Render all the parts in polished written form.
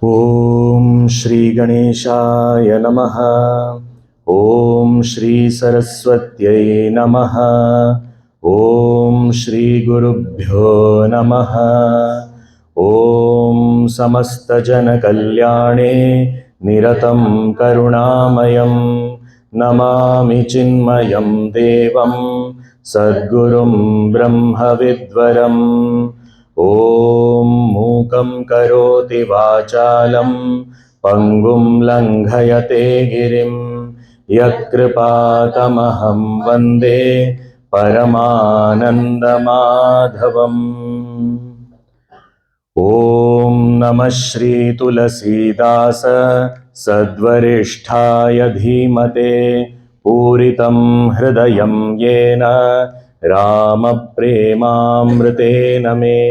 ओम श्री गणेशाय नमः। ओम श्री सरस्वत्यै नमः। ओम श्री गुरुभ्यो नमः। ओम समस्त जन कल्याणे निरतं करुणामयं नमामि चिन्मयं देवं सद्गुरुं ब्रह्मविद्वरम्। ॐ मूकं करोति वाचालं पङ्गुं लङ्घयते गिरिं यत्कृपातमहं वन्दे परमानन्दमाधवम्। ॐ नमः श्री तुलसीदास सद्वरिष्ठाय धीमते पूरितं हृदयं येन रामप्रेमामृतेन मे।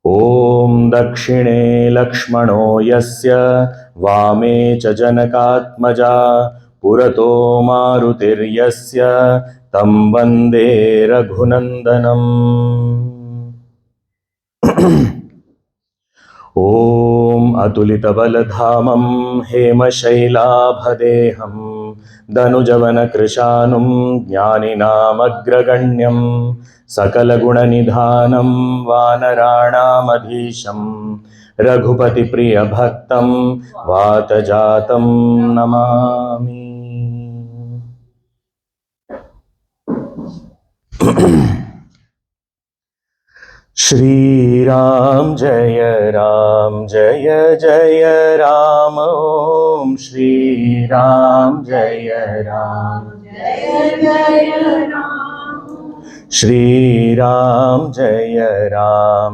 ॐ दक्षिणे लक्ष्मणो यस्य वामे च जनकात्मजा पुरतो मारुतिर्यस्य तं वन्दे रघुनन्दनम्। ॐ अतुलितबलधामं हेमशैलाभदेहं दनुजवनकृशानुं ज्ञानिनामग्रगण्यं सकलगुणनिधानं वानराणामधीशं रघुपतिप्रियभक्तं वातजातं नमामि। श्री राम जय जय राम। ओम श्री राम जय जय जय राम। श्री राम जय जय राम।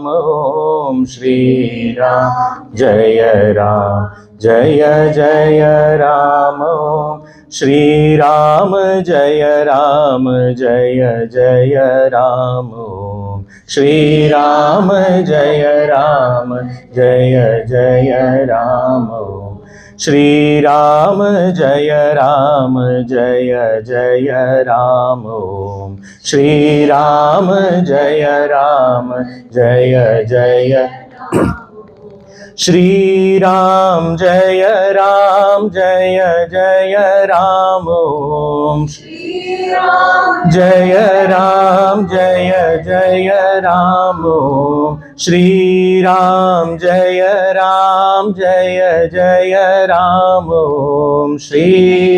ओम श्री राम जय जय राम। ओम श्री राम जय जय राम। ओम श्री राम जय जय राम। ओम श्री राम जय जय राम। ओम श्री राम जय जय श्री राम जय जय राम। ओम श्री राम जय जय राम। ओम श्री राम जय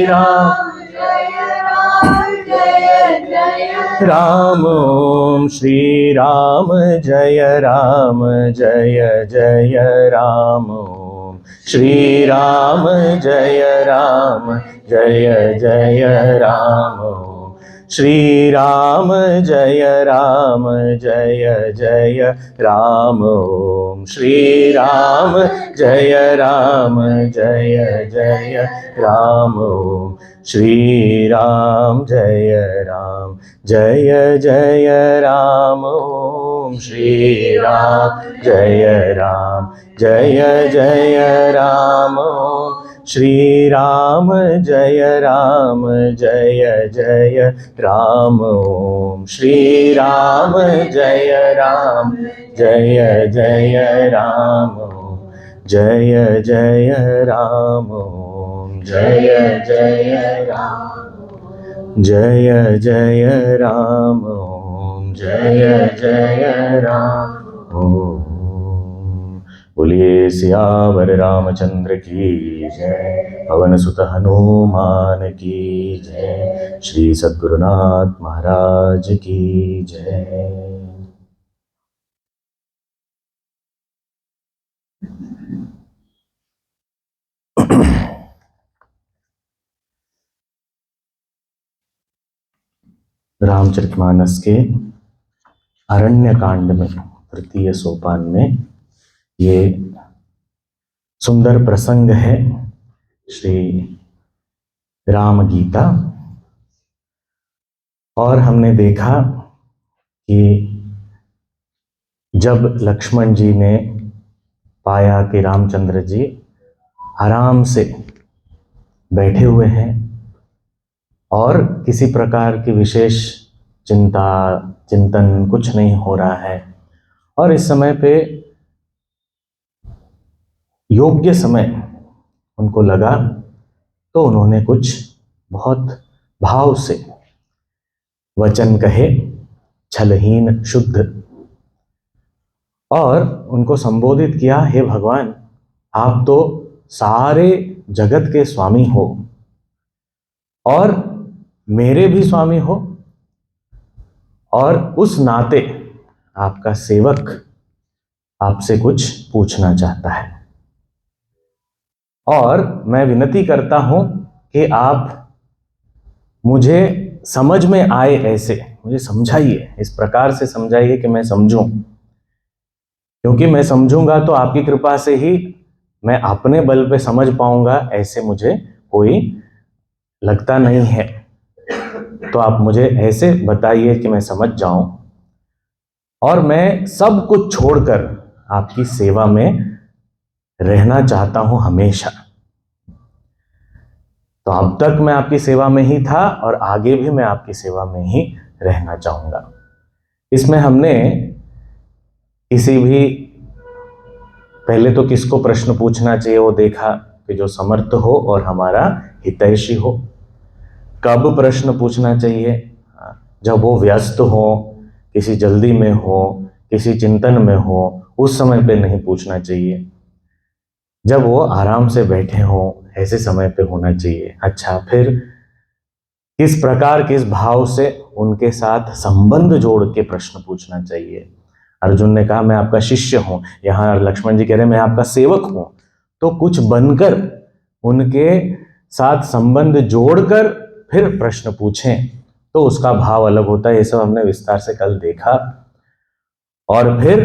जय राम। ओम श्री राम जय जय राम। ओम श्री राम जय जय राम। ओम श्री राम जय जय राम। ओम श्री राम जय जय राम। ओम श्री राम जय जय राम। ओम श्री राम जय जय राम। ओम श्री राम जय जय राम। ओम श्री राम जय जय राम। ओम श्री राम जय जय राम। ओम जय जय राम। ओम जय जय राम जय राम। ओम जय जय राम। ओम बोलिए सियावर रामचंद्र की जय, पवन सुत हनुमान की जय, श्री सद्गुरुनाथ महाराज की जय। रामचरितमानस के अरण्य कांड में तृतीय सोपान में ये सुंदर प्रसंग है श्री राम गीता। और हमने देखा कि जब लक्ष्मण जी ने पाया कि रामचंद्र जी आराम से बैठे हुए हैं और किसी प्रकार की विशेष चिंता चिंतन कुछ नहीं हो रहा है, और इस समय पे योग्य समय उनको लगा, तो उन्होंने कुछ बहुत भाव से वचन कहे, छलहीन शुद्ध, और उनको संबोधित किया, हे भगवान, आप तो सारे जगत के स्वामी हो और मेरे भी स्वामी हो, और उस नाते आपका सेवक आपसे कुछ पूछना चाहता है, और मैं विनती करता हूं कि आप मुझे समझ में आए, ऐसे मुझे समझाइए, इस प्रकार से समझाइए कि मैं समझूं, क्योंकि मैं समझूंगा तो आपकी कृपा से ही मैं अपने बल पे समझ पाऊंगा, ऐसे मुझे कोई लगता नहीं है। तो आप मुझे ऐसे बताइए कि मैं समझ जाऊं और मैं सब कुछ छोड़कर आपकी सेवा में रहना चाहता हूं हमेशा। तो अब तक मैं आपकी सेवा में ही था और आगे भी मैं आपकी सेवा में ही रहना चाहूंगा। इसमें हमने किसी भी, पहले तो किसको प्रश्न पूछना चाहिए वो देखा कि जो समर्थ हो और हमारा हितैषी हो। कब प्रश्न पूछना चाहिए? जब वो व्यस्त हो, किसी जल्दी में हो, किसी चिंतन में हो, उस समय पे नहीं पूछना चाहिए। जब वो आराम से बैठे हो, ऐसे समय पे होना चाहिए। अच्छा, फिर किस प्रकार, किस भाव से उनके साथ संबंध जोड़ के प्रश्न पूछना चाहिए। अर्जुन ने कहा मैं आपका शिष्य हूं, यहां लक्ष्मण जी कह रहे हैं मैं आपका सेवक हूं, तो कुछ बनकर उनके साथ संबंध जोड़कर फिर प्रश्न पूछें तो उसका भाव अलग होता है। ये सब हमने विस्तार से कल देखा। और फिर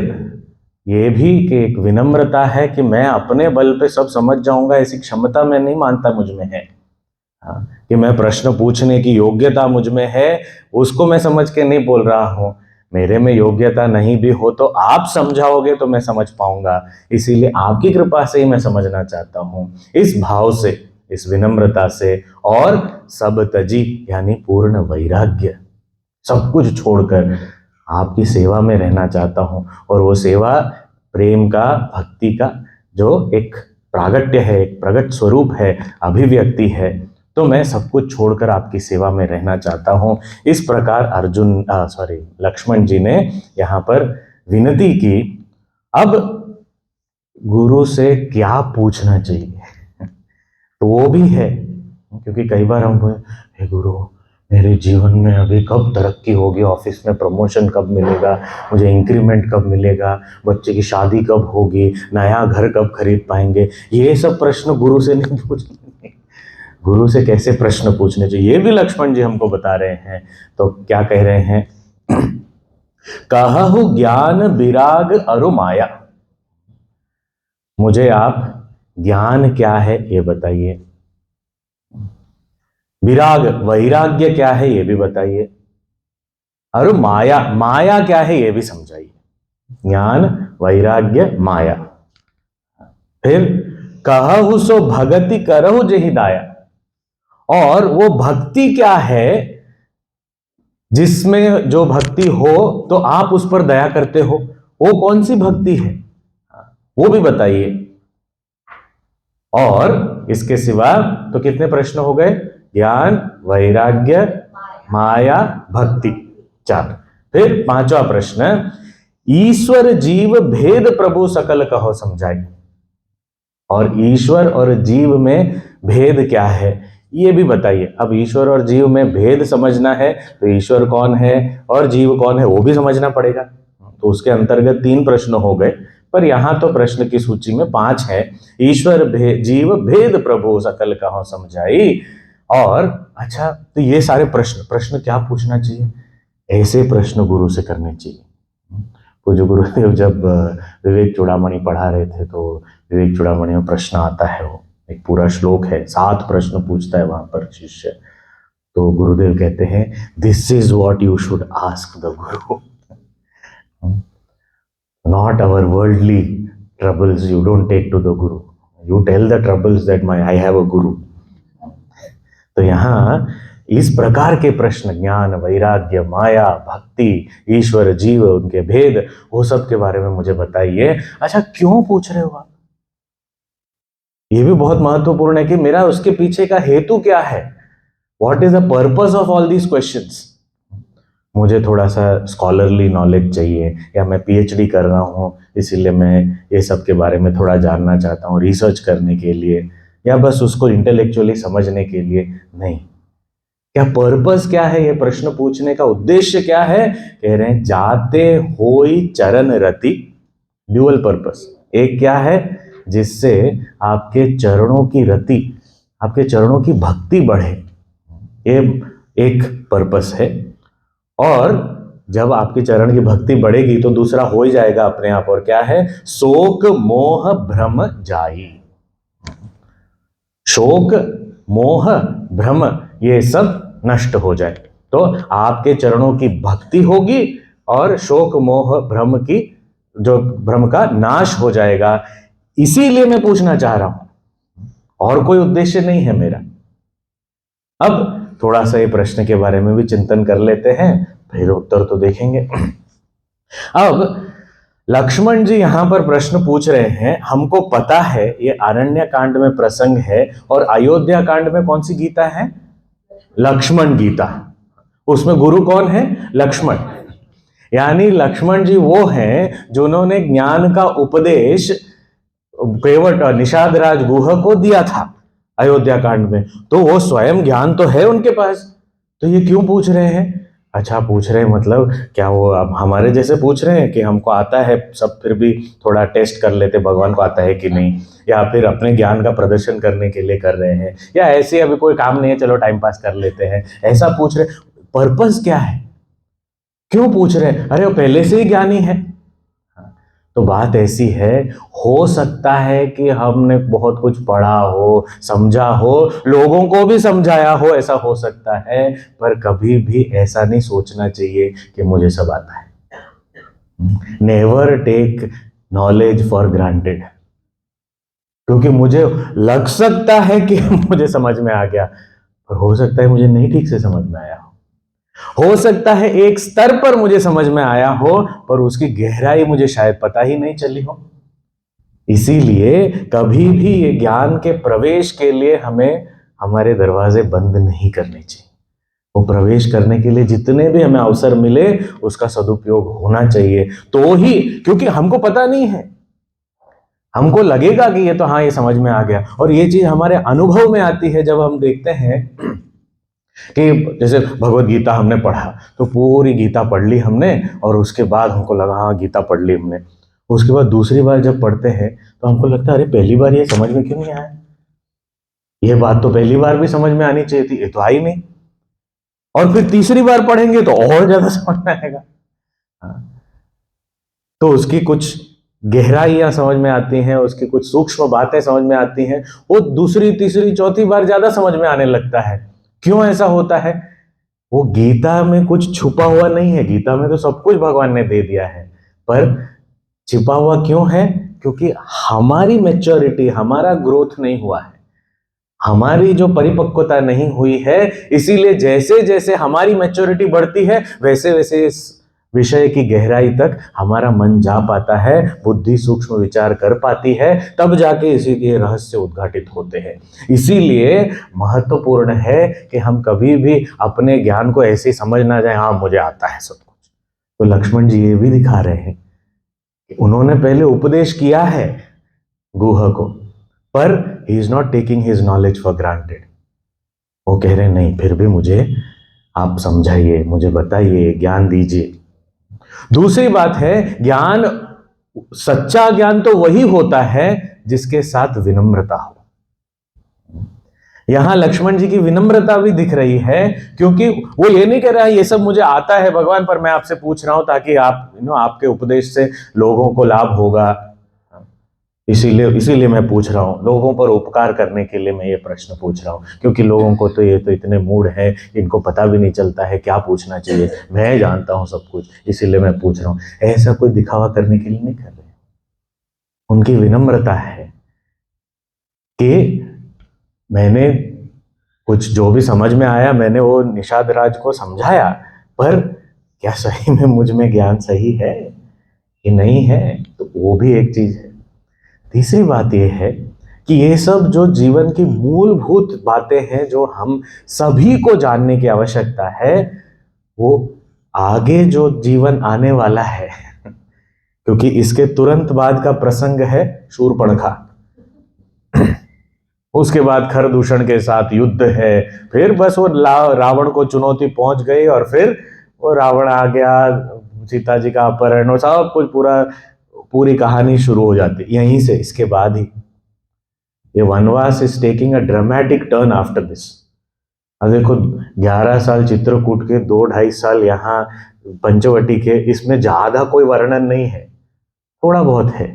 ये भी कि एक विनम्रता है कि मैं अपने बल पे सब समझ जाऊंगा, ऐसी क्षमता मैं नहीं मानता मुझ में है। हाँ, कि मैं प्रश्न पूछने की योग्यता मुझ में है, उसको मैं समझ के नहीं बोल रहा हूं। मेरे में योग्यता नहीं भी हो तो आप समझाओगे तो मैं समझ पाऊंगा, इसीलिए आपकी कृपा से ही मैं समझना चाहता हूं। इस भाव से, इस विनम्रता से, और सब तजी यानी पूर्ण वैराग्य, सब कुछ छोड़कर आपकी सेवा में रहना चाहता हूं। और वो सेवा प्रेम का, भक्ति का जो एक प्रागट्य है, एक प्रगट स्वरूप है, अभिव्यक्ति है, तो मैं सब कुछ छोड़कर आपकी सेवा में रहना चाहता हूं। इस प्रकार लक्ष्मण जी ने यहां पर विनती की। अब गुरु से क्या पूछना चाहिए तो वो भी है, क्योंकि कई बार हम हे गुरु, मेरे जीवन में अभी कब तरक्की होगी, ऑफिस में प्रमोशन कब मिलेगा, मुझे इंक्रीमेंट कब मिलेगा, बच्चे की शादी कब होगी, नया घर कब खरीद पाएंगे, ये सब प्रश्न गुरु से नहीं पूछने। गुरु से कैसे प्रश्न पूछने चाहिए ये भी लक्ष्मण जी हमको बता रहे हैं। तो क्या कह रहे हैं? कहु ज्ञान विराग अरु माया, मुझे आप ज्ञान क्या है ये बताइए, विराग वैराग्य क्या है ये भी बताइए, और माया, माया क्या है ये भी समझाइए। ज्ञान, वैराग्य, माया। फिर कहु सो भगति करहु जेहि दाया, और वो भक्ति क्या है जिसमें जो भक्ति हो तो आप उस पर दया करते हो, वो कौन सी भक्ति है वो भी बताइए। और इसके सिवा तो कितने प्रश्न हो गए? ज्ञान, वैराग्य, माया, भक्ति, 4। फिर 5वां प्रश्न, ईश्वर जीव भेद प्रभु सकल कहो समझाई, और ईश्वर और जीव में भेद क्या है ये भी बताइए। अब ईश्वर और जीव में भेद समझना है तो ईश्वर कौन है और जीव कौन है वो भी समझना पड़ेगा। तो उसके अंतर्गत 3 प्रश्न हो गए, पर यहां तो प्रश्न की सूची में 5 है। ईश्वर जीव भेद प्रभु सकल कहो समझाई। और अच्छा, तो ये सारे प्रश्न क्या पूछना चाहिए? ऐसे प्रश्न गुरु से करने चाहिए। पूज्य गुरुदेव जब विवेक चूड़ामणि पढ़ा रहे थे तो विवेक चूड़ामणि में प्रश्न आता है, वो एक पूरा श्लोक है, 7 प्रश्न पूछता है वहां पर शिष्य। तो गुरुदेव कहते हैं this is what you should ask the Guru. not our worldly troubles you don't take to the guru. You tell the troubles that I have a guru. तो यहाँ इस प्रकार के प्रश्न, ज्ञान, वैराग्य, माया, भक्ति, ईश्वर, जीव, उनके भेद, वो सब के बारे में मुझे बताइए। अच्छा, क्यों पूछ रहे हो आप? ये भी बहुत महत्वपूर्ण है कि मेरा उसके पीछे का हेतु क्या है। What is the purpose of all these questions? मुझे थोड़ा सा स्कॉलरली नॉलेज चाहिए, या मैं पीएचडी कर रहा हूँ इसीलिए मैं ये सब के बारे में थोड़ा जानना चाहता हूँ रिसर्च करने के लिए, या बस उसको इंटेलेक्चुअली समझने के लिए। नहीं, क्या पर्पस क्या है? ये प्रश्न पूछने का उद्देश्य क्या है? कह रहे हैं जाते होई चरण रति। Dual purpose. एक क्या है? जिससे आपके चरणों की रति, आपके चरणों की भक्ति बढ़े, ये एक पर्पस है। और जब आपके चरण की भक्ति बढ़ेगी तो दूसरा हो ही जाएगा अपने आप, और क्या है? शोक मोह भ्रम जाई। शोक मोह भ्रम ये सब नष्ट हो जाए तो आपके चरणों की भक्ति होगी और शोक मोह भ्रम की जो भ्रम का नाश हो जाएगा। इसीलिए मैं पूछना चाह रहा हूं, और कोई उद्देश्य नहीं है मेरा। अब थोड़ा सा ये प्रश्न के बारे में भी चिंतन कर लेते हैं, फिर उत्तर तो देखेंगे। अब लक्ष्मण जी यहां पर प्रश्न पूछ रहे हैं। हमको पता है ये आरण्य कांड में प्रसंग है, और अयोध्या कांड में कौन सी गीता है? लक्ष्मण गीता। उसमें गुरु कौन है? लक्ष्मण। यानी लक्ष्मण जी वो हैं जिन्होंने ज्ञान का उपदेश केवट निषाद राज गुह को दिया था अयोध्या कांड में, तो वो स्वयं ज्ञान तो है उनके पास। तो ये क्यों पूछ रहे हैं? अच्छा, पूछ रहे हैं मतलब क्या वो अब हमारे जैसे पूछ रहे हैं कि हमको आता है सब, फिर भी थोड़ा टेस्ट कर लेते भगवान को आता है कि नहीं, या फिर अपने ज्ञान का प्रदर्शन करने के लिए कर रहे हैं, या ऐसे अभी कोई काम नहीं है चलो टाइम पास कर लेते हैं, ऐसा पूछ रहे? पर्पस क्या है? क्यों पूछ रहे हैं? अरे वो पहले से ही ज्ञानी है। तो बात ऐसी है, हो सकता है कि हमने बहुत कुछ पढ़ा हो, समझा हो, लोगों को भी समझाया हो, ऐसा हो सकता है, पर कभी भी ऐसा नहीं सोचना चाहिए कि मुझे सब आता है। Never take knowledge for granted. क्योंकि मुझे लग सकता है कि मुझे समझ में आ गया, पर हो सकता है मुझे नहीं ठीक से समझ में आया हो सकता है एक स्तर पर मुझे समझ में आया हो, पर उसकी गहराई मुझे शायद पता ही नहीं चली हो। इसीलिए कभी भी ये ज्ञान के प्रवेश के लिए हमें हमारे दरवाजे बंद नहीं करने चाहिए। वो प्रवेश करने के लिए जितने भी हमें अवसर मिले उसका सदुपयोग होना चाहिए। तो ही, क्योंकि हमको पता नहीं है, हमको लगेगा कि ये तो हाँ ये समझ में आ गया, और ये चीज हमारे अनुभव में आती है जब हम देखते हैं कि जैसे भगवत गीता हमने पढ़ा, तो पूरी गीता पढ़ ली हमने, और उसके बाद हमको लगा हाँ गीता पढ़ ली हमने। उसके बाद दूसरी बार जब पढ़ते हैं तो हमको लगता है अरे पहली बार ये समझ में क्यों नहीं आया, ये बात तो पहली बार भी समझ में आनी चाहिए थी, ये तो आई नहीं। और फिर तीसरी बार पढ़ेंगे तो और ज्यादा समझ में आएगा। तो उसकी कुछ गहराइयां समझ में आती हैं, उसकी कुछ सूक्ष्म बातें समझ में आती हैं, वो दूसरी तीसरी चौथी बार ज्यादा समझ में आने लगता है। क्यों ऐसा होता है? वो गीता में कुछ छुपा हुआ नहीं है, गीता में तो सब कुछ भगवान ने दे दिया है, पर छिपा हुआ क्यों है? क्योंकि हमारी मैच्योरिटी, हमारा ग्रोथ नहीं हुआ है, हमारी जो परिपक्वता नहीं हुई है। इसीलिए जैसे जैसे हमारी मैच्योरिटी बढ़ती है वैसे वैसे इस विषय की गहराई तक हमारा मन जा पाता है, बुद्धि सूक्ष्म विचार कर पाती है, तब जाके इसी के रहस्य उद्घाटित होते हैं। इसीलिए महत्वपूर्ण है कि हम कभी भी अपने ज्ञान को ऐसे समझ ना जाए हाँ मुझे आता है सब कुछ। तो लक्ष्मण जी ये भी दिखा रहे हैं कि उन्होंने पहले उपदेश किया है गुह को, पर he is not taking his knowledge for granted. वो कह रहे नहीं, फिर भी मुझे आप समझाइए, मुझे बताइए, ज्ञान दीजिए। दूसरी बात है, ज्ञान, सच्चा ज्ञान तो वही होता है जिसके साथ विनम्रता हो। यहां लक्ष्मण जी की विनम्रता भी दिख रही है, क्योंकि वो ये नहीं कह रहा है ये सब मुझे आता है भगवान, पर मैं आपसे पूछ रहा हूं ताकि आप आपके उपदेश से लोगों को लाभ होगा। इसीलिए मैं पूछ रहा हूँ, लोगों पर उपकार करने के लिए मैं ये प्रश्न पूछ रहा हूँ, क्योंकि लोगों को तो ये तो इतने मूड है, इनको पता भी नहीं चलता है क्या पूछना चाहिए। मैं जानता हूँ सब कुछ, इसीलिए मैं पूछ रहा हूँ। ऐसा कोई दिखावा करने के लिए नहीं कर रहे। उनकी विनम्रता है कि मैंने कुछ जो भी समझ में आया मैंने वो निषाद राज को समझाया, पर क्या सही में मुझ में ज्ञान सही है कि नहीं है, तो वो भी एक चीज है। तीसरी बात यह है कि ये सब जो जीवन की मूलभूत बातें हैं जो हम सभी को जानने की आवश्यकता है, वो आगे जो जीवन आने वाला है, क्योंकि इसके तुरंत बाद का प्रसंग है शूर्पणखा, उसके बाद खरदूषण के साथ युद्ध है, फिर बस वो रावण को चुनौती पहुंच गई और फिर वो रावण आ गया, सीता जी का अपहरण और सब कुछ पूरी कहानी शुरू हो जाती यहीं से। इसके बाद ही ये वनवास is taking a dramatic turn after this. अब देखो 11 साल चित्रकूट के, 2-2.5 साल यहाँ पंचवटी के, इसमें ज्यादा कोई वर्णन नहीं है, थोड़ा बहुत है,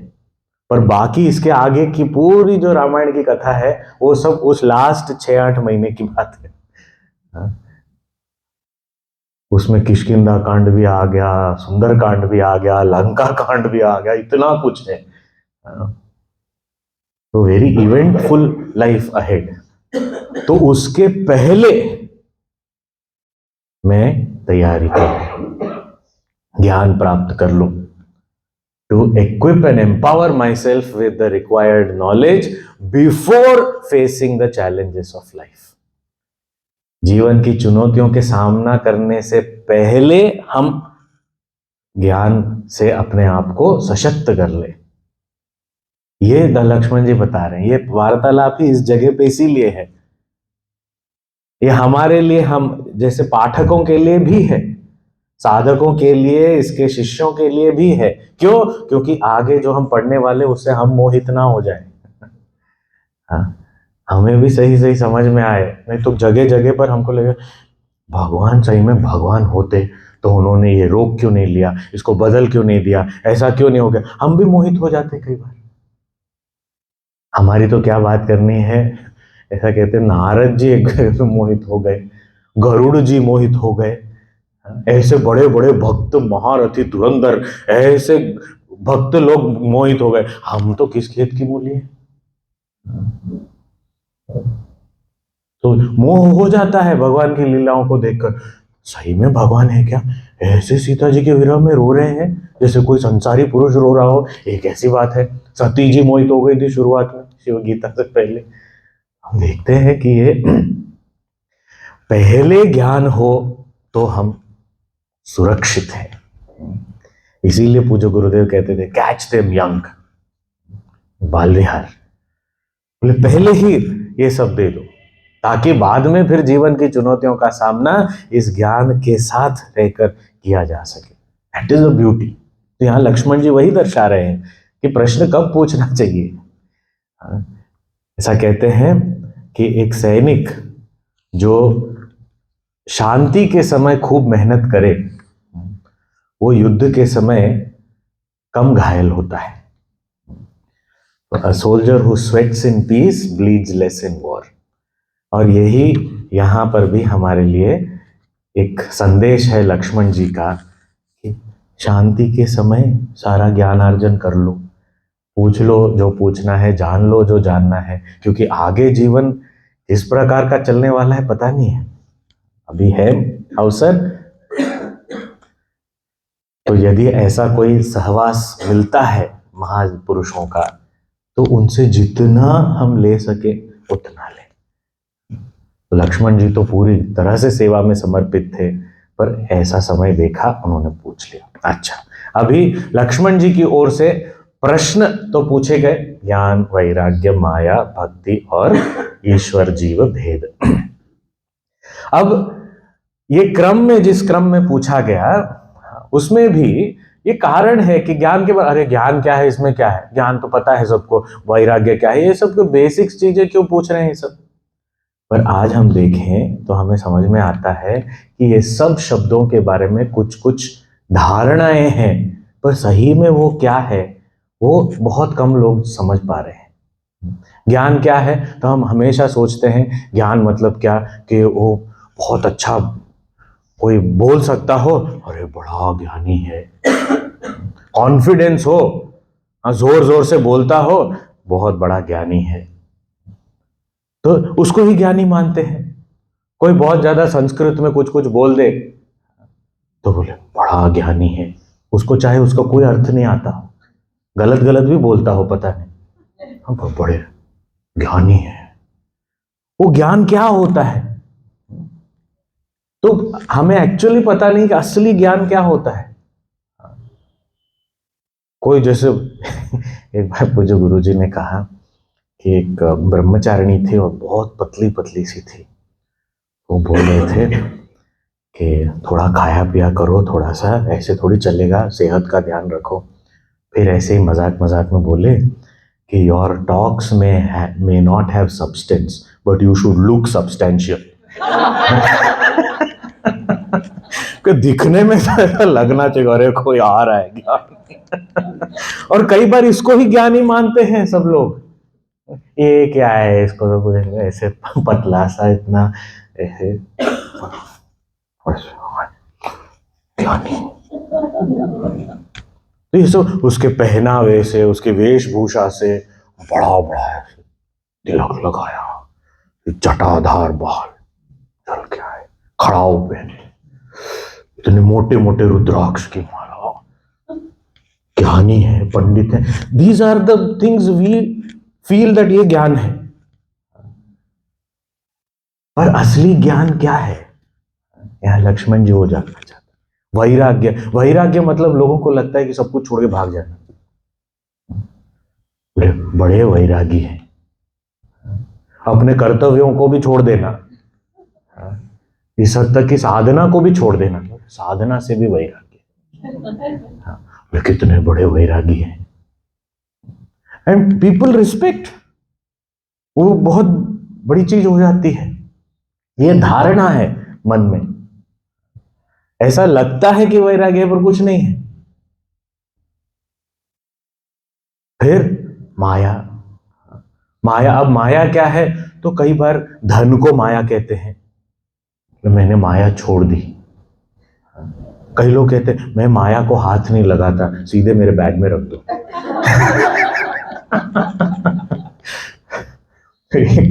पर बाकी इसके आगे की पूरी जो रामायण की कथा है वो सब उस लास्ट 6-8 महीने की बात है। उसमें किष्किंधा कांड भी आ गया, सुंदर कांड भी आ गया, लंका कांड भी आ गया, इतना कुछ है। तो वेरी इवेंटफुल लाइफ अहेड। तो उसके पहले मैं तैयारी करूं, ज्ञान प्राप्त कर लूं, to equip and empower myself with the required knowledge before facing the challenges of life. जीवन की चुनौतियों के सामना करने से पहले हम ज्ञान से अपने आप को सशक्त कर ले। ये लक्ष्मण जी बता रहे हैं, ये वार्तालाप ही इस जगह पे इसीलिए है, ये हमारे लिए, हम जैसे पाठकों के लिए भी है, साधकों के लिए, इसके शिष्यों के लिए भी है। क्यों? क्योंकि आगे जो हम पढ़ने वाले उससे हम मोहित ना हो जाए, हाँ, हमें भी सही सही समझ में आए। नहीं तो जगह जगह पर हमको लगे भगवान सही में भगवान होते तो उन्होंने ये रोक क्यों नहीं लिया, इसको बदल क्यों नहीं दिया, ऐसा क्यों नहीं हो गया, हम भी मोहित हो जाते कई बार। हमारी तो क्या बात करनी है, ऐसा कहते हैं नारद जी एक मोहित हो गए, गरुड़ जी मोहित हो गए, ऐसे बड़े बड़े भक्त महारथी धुरंधर ऐसे भक्त लोग मोहित हो गए, हम तो किस खेत की मूली है। तो मोह हो जाता है भगवान की लीलाओं को देखकर, सही में भगवान है क्या, ऐसे सीता जी के विरह में रो रहे हैं जैसे कोई संसारी पुरुष रो रहा हो, एक ऐसी बात है। सती जी मोहित हो गई थी शुरुआत में शिव गीता से पहले। हम देखते हैं कि ये पहले ज्ञान हो तो हम सुरक्षित है। इसीलिए पूज्य गुरुदेव कहते थे कैच देम यंग, बाल विहार, बोले पहले ही ये सब दे दो ताकि बाद में फिर जीवन की चुनौतियों का सामना इस ज्ञान के साथ रहकर किया जा सके। That is the beauty. तो यहाँ लक्ष्मण जी वही दर्शा रहे हैं कि प्रश्न कब पूछना चाहिए। ऐसा कहते हैं कि एक सैनिक जो शांति के समय खूब मेहनत करे वो युद्ध के समय कम घायल होता है। A soldier who sweats in peace bleeds less in war। और यही यहाँ पर भी हमारे लिए एक संदेश है लक्ष्मण जी का कि शांति के समय सारा ज्ञानार्जन कर लो, पूछ लो जो पूछना है, जान लो जो जानना है, क्योंकि आगे जीवन किस प्रकार का चलने वाला है पता नहीं है। अभी है अवसर, तो यदि ऐसा कोई सहवास मिलता है महापुरुषों का तो उनसे जितना हम ले सके उतना लें। लक्ष्मण जी तो पूरी तरह से सेवा में समर्पित थे, पर ऐसा समय देखा उन्होंने पूछ लिया। अच्छा, अभी लक्ष्मण जी की ओर से प्रश्न तो पूछे गए, ज्ञान, वैराग्य, माया, भक्ति और ईश्वर जीव भेद। अब ये क्रम में, जिस क्रम में पूछा गया उसमें भी ये कारण है कि ज्ञान के बाद, अरे ज्ञान क्या है, इसमें क्या है, ज्ञान तो पता है सबको, वैराग्य क्या है, ये सब तो बेसिक्स चीजें क्यों पूछ रहे हैं ये सब। पर आज हम देखें तो हमें समझ में आता है कि ये सब शब्दों के बारे में कुछ कुछ धारणाएं हैं, पर सही में वो क्या है वो बहुत कम लोग समझ पा रहे हैं। ज्ञान क्या है, तो हम हमेशा सोचते हैं ज्ञान मतलब क्या, कि वो बहुत अच्छा कोई बोल सकता हो, अरे बड़ा ज्ञानी है, कॉन्फिडेंस हो, जोर जोर से बोलता हो, बहुत बड़ा ज्ञानी है, तो उसको ही ज्ञानी मानते हैं। कोई बहुत ज्यादा संस्कृत में कुछ कुछ बोल दे तो बोले बड़ा ज्ञानी है, उसको चाहे उसका कोई अर्थ नहीं आता हो, गलत गलत भी बोलता हो, पता नहीं, हम बहुत बड़े ज्ञानी है। वो ज्ञान क्या होता है, तो हमें एक्चुअली पता नहीं कि असली ज्ञान क्या होता है। कोई जैसे एक बार पूज्य गुरुजी ने कहा कि एक ब्रह्मचारिणी थी और बहुत पतली पतली सी थी। वो बोल रहे थे कि थोड़ा खाया पिया करो, थोड़ा सा, ऐसे थोड़ी चलेगा, सेहत का ध्यान रखो। फिर ऐसे ही मजाक मजाक में बोले कि your talks may not have substance but you should look substantial. कि दिखने में तो ऐसा लगना चाहिए अरे कोई आ रहा है ज्ञान। और कई बार इसको ही ज्ञानी मानते हैं सब लोग, ये क्या है, इसको तो कुछ ऐसे पतला सा इतना ऐसे ज्ञानी। तो ये सब उसके पहनावे से, उसके वेशभूषा से, बड़ा बड़ा है, तिलक लगाया, जटाधार बाल, चल क्या है, खड़ाऊ पहने, इतने मोटे मोटे रुद्राक्ष की माला, ज्ञानी है, पंडित है। These are the things we feel that ये ज्ञान है। पर असली ज्ञान क्या है, यहां लक्ष्मण जी वो जानना चाहते। वैराग्य, वैराग्य मतलब लोगों को लगता है कि सब कुछ छोड़ के भाग जाना, बड़े वैरागी हैं, अपने कर्तव्यों को भी छोड़ देना, इस हद तक कि साधना को भी छोड़ देना, साधना से भी वैराग्य। वे कितने बड़े वैरागी हैं, एंड पीपल रिस्पेक्ट, वो बहुत बड़ी चीज हो जाती है। ये धारणा है मन में, ऐसा लगता है कि वैराग्य है पर कुछ नहीं है। फिर माया, माया, अब माया क्या है, तो कई बार धन को माया कहते हैं, मैंने माया छोड़ दी। कई लोग कहते हैं मैं माया को हाथ नहीं लगाता, सीधे मेरे बैग में रख दो।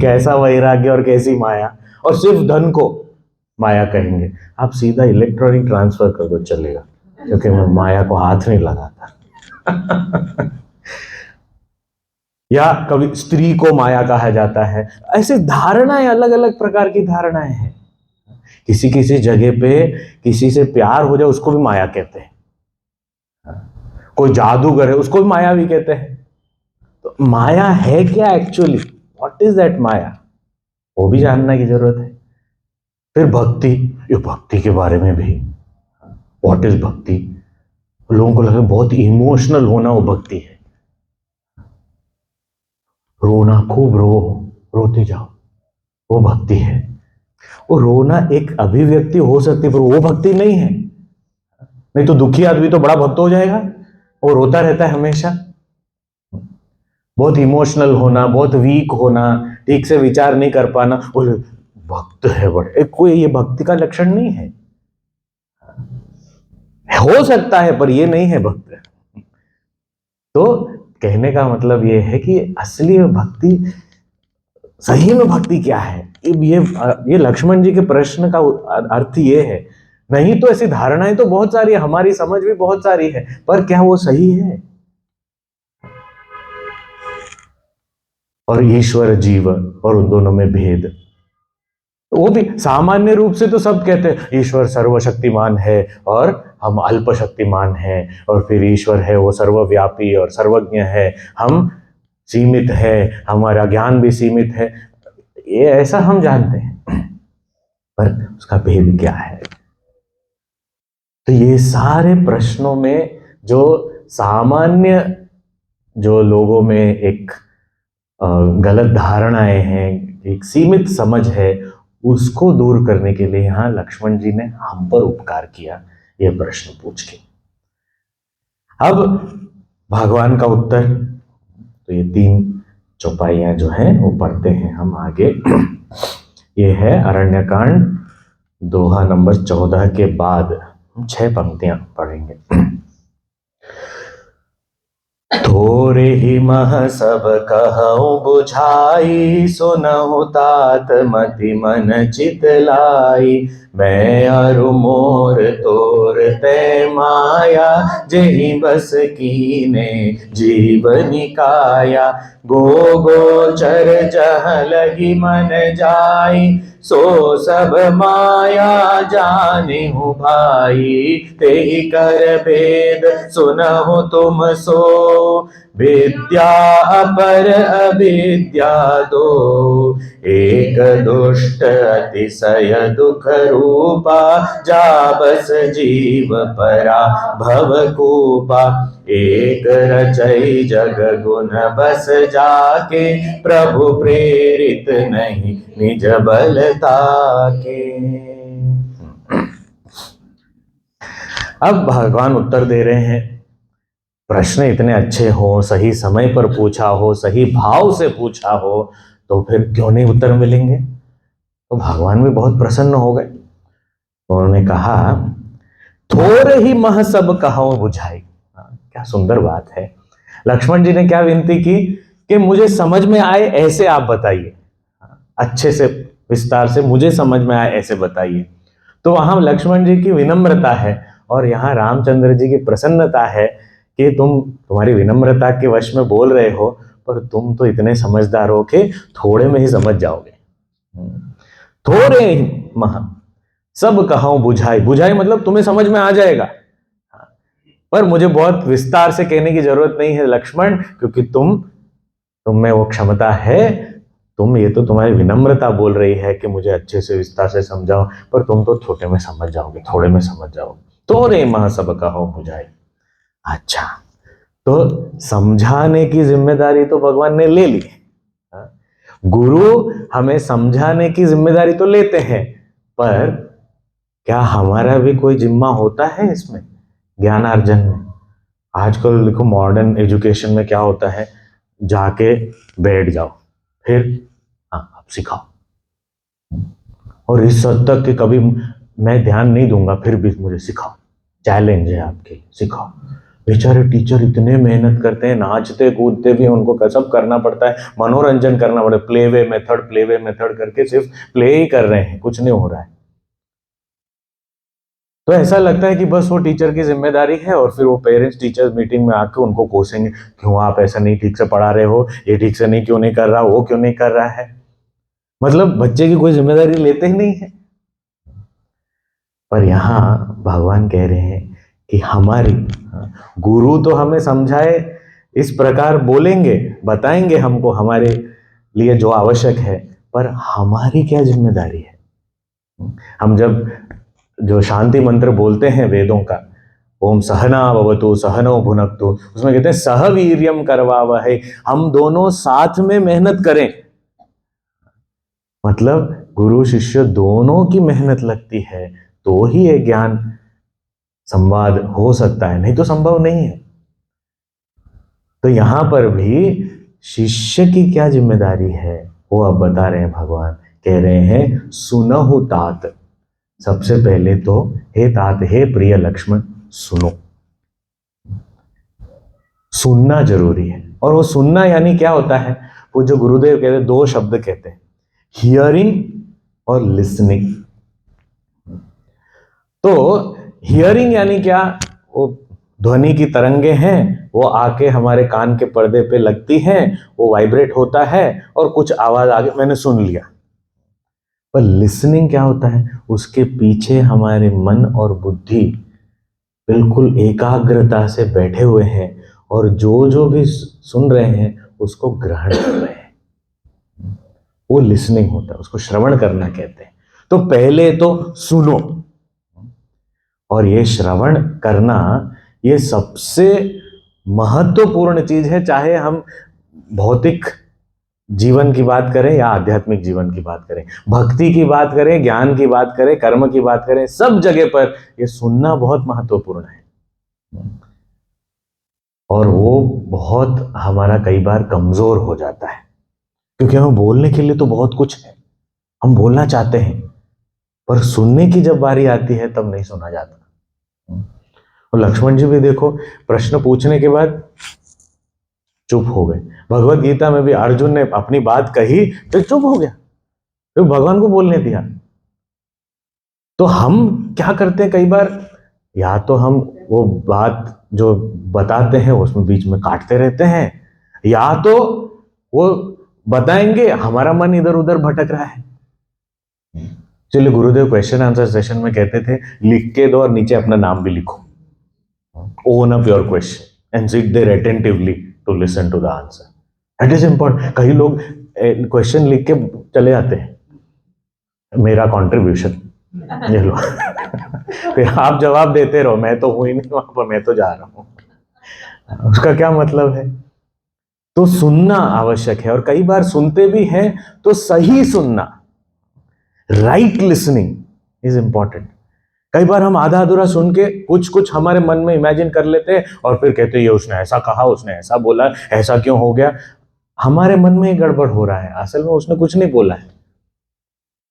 कैसा वैराग्य और कैसी माया, और सिर्फ धन को माया कहेंगे, आप सीधा इलेक्ट्रॉनिक ट्रांसफर कर दो चलेगा, क्योंकि मैं माया को हाथ नहीं लगाता। या कभी स्त्री को माया कहा जाता है। ऐसे धारणाएं, अलग अलग प्रकार की धारणाएं हैं। किसी किसी जगह पे किसी से प्यार हो जाए उसको भी माया कहते हैं, कोई जादूगर है उसको भी माया भी कहते हैं। तो माया है क्या एक्चुअली, व्हाट इज दैट माया, वो भी जानना की जरूरत है। फिर भक्ति, ये भक्ति के बारे में भी, व्हाट इज भक्ति, लोगों को लगता है बहुत इमोशनल होना वो भक्ति है, रोना, खूब रो, रोते जाओ, वो भक्ति है। वो रोना एक अभिव्यक्ति हो सकती है पर वो भक्ति नहीं है। नहीं तो दुखी आदमी तो बड़ा भक्त हो जाएगा, वो रोता रहता है हमेशा। बहुत इमोशनल होना, बहुत वीक होना, ठीक से विचार नहीं कर पाना, वो भक्त है बड़े, कोई ये भक्ति का लक्षण नहीं है। हो सकता है पर ये नहीं है भक्त। तो कहने का मतलब ये है कि असली भक्ति, सही में भक्ति क्या है, ये लक्ष्मण जी के प्रश्न का अर्थ ये है। नहीं तो ऐसी धारणाएं तो बहुत सारी है, हमारी समझ भी बहुत सारी है, पर क्या वो सही है। और ईश्वर जीव और उन दोनों में भेद, वो भी सामान्य रूप से तो सब कहते हैं ईश्वर सर्वशक्तिमान है और हम अल्प शक्तिमान हैं, और फिर ईश्वर है वो सर्वव्यापी और सर्वज्ञ है, हम सीमित है, हमारा ज्ञान भी सीमित है, ये ऐसा हम जानते हैं। पर उसका भेद क्या है, तो ये सारे प्रश्नों में जो सामान्य, जो लोगों में एक गलत धारणाएं हैं, एक सीमित समझ है, उसको दूर करने के लिए यहां लक्ष्मण जी ने हम पर उपकार किया, यह प्रश्न पूछ के। अब भगवान का उत्तर। तो ये 3 चौपाइयां जो हैं वो पढ़ते हैं हम आगे। ये है अरण्यकांड दोहा नंबर 14 के बाद 6 पंक्तियां पढ़ेंगे। थोरे ही मह सब कहूँ बुझाई, सुनहु तात मति मन चित लाई। मैं अरु मोर तोर तै माया, जेहि बस कीने जीव निकाया। गो गोचर जह लगी मन जाई, सो सब माया जानिहु भाई। तेहि कर भेद सुनहु तुम सो, विद्या अपर अविद्या दो। एक दुष्ट अतिशय दुख रूपा, जा बस जीव परा भव कूपा। एक रचई जग गुण बस जाके, प्रभु प्रेरित नहीं निज बल ताके। अब भगवान उत्तर दे रहे हैं। प्रश्न इतने अच्छे हो, सही समय पर पूछा हो, सही भाव से पूछा हो, तो फिर क्यों नहीं उत्तर मिलेंगे। तो भगवान भी बहुत प्रसन्न हो गए। उन्होंने कहा, थोर ही मह सब कहो बुझाई। क्या सुंदर बात है। लक्ष्मण जी ने क्या विनती की कि मुझे समझ में आए ऐसे आप बताइए, अच्छे से विस्तार से मुझे समझ में आए ऐसे बताइए। तो वहां लक्ष्मण जी की विनम्रता है और यहाँ रामचंद्र जी की प्रसन्नता है कि तुम्हारी विनम्रता के वश में बोल रहे हो, पर तुम तो इतने समझदार हो कि थोड़े में ही समझ जाओगे। थोड़े ही मह सब कहूं बुझाई। बुझाई मतलब तुम्हें समझ में आ जाएगा, पर मुझे बहुत विस्तार से कहने की जरूरत नहीं है लक्ष्मण, क्योंकि तुम में वो क्षमता है। ये तो तुम्हारी विनम्रता बोल रही है कि मुझे अच्छे से विस्तार से समझाओ, पर तुम तो छोटे में समझ जाओगे, थोड़े में समझ जाओगे। थोड़े मह सब कहूं बुझाई। अच्छा, तो समझाने की जिम्मेदारी तो भगवान ने ले ली। गुरु हमें समझाने की जिम्मेदारी तो लेते हैं, पर क्या हमारा भी कोई जिम्मा होता है इसमें ज्ञानार्जन में। आजकल देखो मॉडर्न एजुकेशन में क्या होता है, जाके बैठ जाओ, फिर अब सिखाओ। और इस हद तक कि कभी मैं ध्यान नहीं दूंगा, फिर भी मुझे सिखाओ, चैलेंज है आपके, सिखाओ। बेचारे टीचर इतने मेहनत करते हैं, नाचते कूदते भी उनको सब करना पड़ता है, मनोरंजन करना पड़ता है। प्ले वे मेथड करके सिर्फ प्ले ही कर रहे हैं, कुछ नहीं हो रहा है। तो ऐसा लगता है कि बस वो टीचर की जिम्मेदारी है, और फिर वो पेरेंट्स टीचर्स मीटिंग में आके उनको कोसेंगे, क्यों आप ऐसा नहीं ठीक से पढ़ा रहे हो, ये ठीक से नहीं क्यों नहीं कर रहा, वो क्यों नहीं कर रहा है। मतलब बच्चे की कोई जिम्मेदारी लेते ही नहीं है। पर यहां भगवान कह रहे हैं कि हमारी गुरु तो हमें समझाए, इस प्रकार बोलेंगे, बताएंगे हमको हमारे लिए जो आवश्यक है, पर हमारी क्या जिम्मेदारी है। हम जब जो शांति मंत्र बोलते हैं वेदों का, ओम सहना भवतु सहनो भुनक्तु, उसमें कहते हैं सह वीर्यम करवावहै, हम दोनों साथ में मेहनत करें। मतलब गुरु शिष्य दोनों की मेहनत लगती है तो ही ये ज्ञान संवाद हो सकता है, नहीं तो संभव नहीं है। तो यहां पर भी शिष्य की क्या जिम्मेदारी है वो अब बता रहे हैं भगवान। कह रहे हैं सुनहु तात। सबसे पहले तो हे तात, हे प्रिय लक्ष्मण, सुनो। सुनना जरूरी है। और वो सुनना यानी क्या होता है, वो जो गुरुदेव कहते हैं, 2 शब्द कहते हैं, हियरिंग और लिसनिंग। तो हियरिंग यानी क्या, वो ध्वनि की तरंगे हैं, वो आके हमारे कान के पर्दे पे लगती हैं, वो वाइब्रेट होता है और कुछ आवाज आगे मैंने सुन लिया। पर लिसनिंग क्या होता है, उसके पीछे हमारे मन और बुद्धि बिल्कुल एकाग्रता से बैठे हुए हैं और जो जो भी सुन रहे हैं उसको ग्रहण कर रहे हैं, वो लिसनिंग होता है, उसको श्रवण करना कहते हैं। तो पहले तो सुनो, और ये श्रवण करना ये सबसे महत्वपूर्ण चीज है, चाहे हम भौतिक जीवन की बात करें या आध्यात्मिक जीवन की बात करें, भक्ति की बात करें, ज्ञान की बात करें, कर्म की बात करें, सब जगह पर ये सुनना बहुत महत्वपूर्ण है। और वो बहुत हमारा कई बार कमजोर हो जाता है, क्योंकि हमें बोलने के लिए तो बहुत कुछ है, हम बोलना चाहते हैं, पर सुनने की जब बारी आती है तब नहीं सुना जाता। और लक्ष्मण जी भी देखो, प्रश्न पूछने के बाद चुप हो गए। भगवत गीता में भी अर्जुन ने अपनी बात कही फिर चुप हो गया, फिर भगवान को बोलने दिया। तो हम क्या करते हैं कई बार, या तो हम वो बात जो बताते हैं उसमें बीच में काटते रहते हैं, या तो वो बताएंगे हमारा मन इधर उधर भटक रहा है। चलिए, गुरुदेव क्वेश्चन आंसर सेशन में कहते थे लिख के दो और नीचे अपना नाम भी लिखो, own up your question and sit there attentively to listen to the answer, that is important. कई लोग क्वेश्चन लिख के चले जाते हैं, मेरा कंट्रीब्यूशन ये लो फिर आप जवाब देते रहो, मैं तो हूं ही नहीं वहां पर, मैं तो जा रहा हूं। उसका क्या मतलब है? तो सुनना आवश्यक है, और कई बार सुनते भी हैं तो सही सुनना, राइट लिसनिंग इज इंपॉर्टेंट। कई बार हम आधा अधूरा सुन के कुछ कुछ हमारे मन में इमेजिन कर लेते हैं और फिर कहते हैं ये उसने ऐसा कहा, उसने ऐसा बोला, ऐसा क्यों हो गया। हमारे मन में ही गड़बड़ हो रहा है, असल में उसने कुछ नहीं बोला है,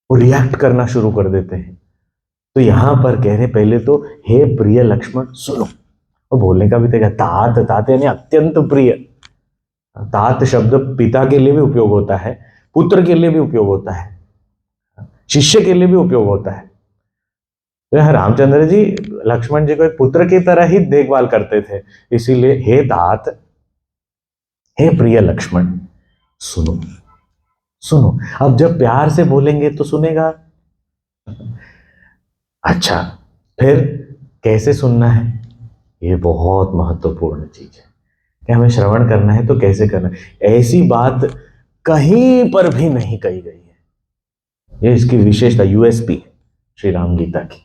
वो रिएक्ट करना शुरू कर देते हैं। तो यहां पर कह रहे पहले तो हे प्रिय लक्ष्मण सुनो, और बोलने का भी तरीका, तात तात यानी अत्यंत प्रिय। तात शब्द पिता के लिए भी उपयोग होता है, पुत्र के लिए भी उपयोग होता है, शिष्य के लिए भी उपयोग होता है। तो यहाँ रामचंद्र जी लक्ष्मण जी को एक पुत्र की तरह ही देखभाल करते थे, इसीलिए हे तात, हे प्रिय लक्ष्मण सुनो। सुनो, अब जब प्यार से बोलेंगे तो सुनेगा। अच्छा, फिर कैसे सुनना है? ये बहुत महत्वपूर्ण चीज है कि हमें श्रवण करना है तो कैसे करना है। ऐसी बात कहीं पर भी नहीं कही गई है, ये इसकी विशेषता, यूएसपी श्री राम गीता की,